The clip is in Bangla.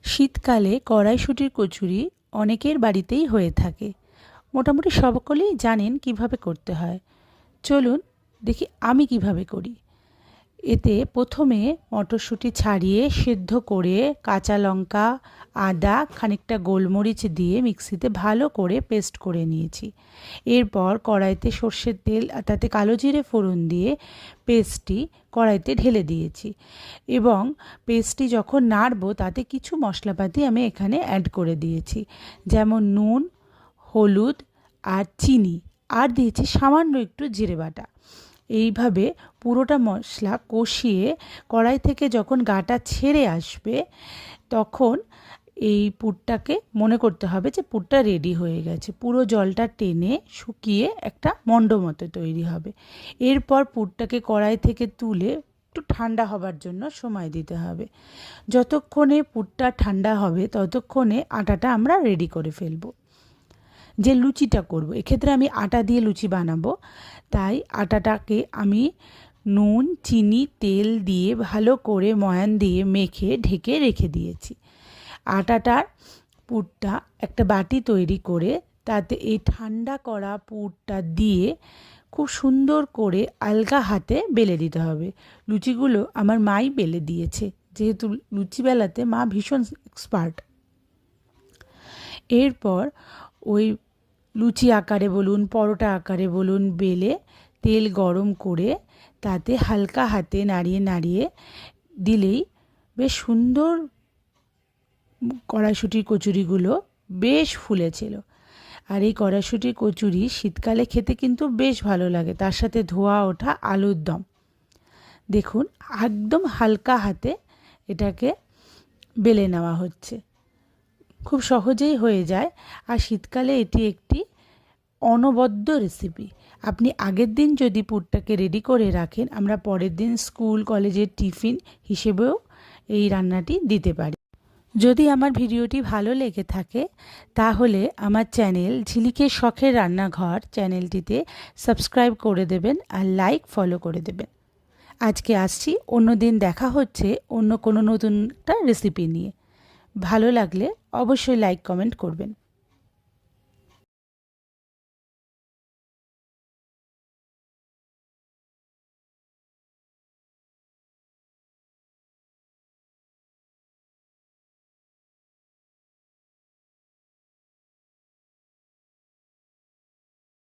শীতকালে কড়াইশুঁটির কচুরি অনেকের বাড়িতেই হয়ে থাকে। মোটামুটি সকলেই জানেন কিভাবে করতে হয়। চলুন দেখি আমি কিভাবে করি। এতে প্রথমে মটরশুঁটি ছাড়িয়ে সেদ্ধ করে কাঁচা লঙ্কা, আদা, খানিকটা গোলমরিচ দিয়ে মিক্সিতে ভালো করে পেস্ট করে নিয়েছি। এরপর কড়াইতে সর্ষের তেল আর তাতে কালো জিরে ফোড়ন দিয়ে পেস্টটি কড়াইতে ঢেলে দিয়েছি এবং পেস্টটি যখন নাড়বো তাতে কিছু মশলাপাতি আমি এখানে অ্যাড করে দিয়েছি, যেমন নুন, হলুদ আর চিনি, আর দিয়েছি সামান্য একটু জিরে বাটা। এইভাবে পুরোটা মশলা কষিয়ে কড়াই থেকে যখন গাটা ছেড়ে আসবে তখন এই পুরটাকে মনে করতে হবে যে পুরটা রেডি হয়ে গেছে। পুরো জলটা টেনে শুকিয়ে একটা মণ্ড মতো তৈরি হবে। এরপর পুরটাকে কড়াই থেকে তুলে একটু ঠান্ডা হবার জন্য সময় দিতে হবে। যতক্ষণে পুরটা ঠান্ডা হবে ততক্ষণে আটাটা আমরা রেডি করে ফেলবো। যে লুচিটা করব, এক্ষেত্রে আমি আটা দিয়ে লুচি বানাবো, তাই আটাটাকে আমি নুন, চিনি, তেল দিয়ে ভালো করে ময়ান দিয়ে মেখে ঢেকে রেখে দিয়েছি। আটাটার পুরটা একটা বাটি তৈরি করে তাতে এই ঠান্ডা করা পুরটা দিয়ে খুব সুন্দর করে আলগা হাতে বেলে দিতে হবে। লুচিগুলো আমার মাই বেলে দিয়েছে, যেহেতু লুচি বেলাতে মা ভীষণ এক্সপার্ট। এরপর ওই লুচি আকারে বলুন, পরোটা আকারে বলুন, বেলে তেল গরম করে তাতে হালকা হাতে নাড়িয়ে নাড়িয়ে দিলেই বেশ সুন্দর কড়াইশুঁটির কচুরিগুলো বেশ ফুলেছিল। আর এই কড়াইশুঁটির কচুরি শীতকালে খেতে কিন্তু বেশ ভালো লাগে, তার সাথে ধোয়া ওঠা আলুর দম। দেখুন একদম হালকা হাতে এটাকে বেলে নেওয়া হচ্ছে, খুব সহজেই হয়ে যায়। আর শীতকালে এটি একটি অনবদ্য রেসিপি। আপনি আগের দিন যদি পুরটাকে রেডি করে রাখেন, আমরা পরের দিন স্কুল কলেজের টিফিন হিসেবেও এই রান্নাটি দিতে পারি। যদি আমার ভিডিওটি ভালো লেগে থাকে তাহলে আমার চ্যানেল ঝিলিকের শখের রান্নাঘর চ্যানেলটিতে সাবস্ক্রাইব করে দেবেন আর লাইক ফলো করে দেবেন। আজকে আসছি, অন্য দিন দেখা হচ্ছে অন্য কোনো নতুন একটা রেসিপি নিয়ে। ভালো লাগলে অবশ্যই লাইক কমেন্ট করবেন।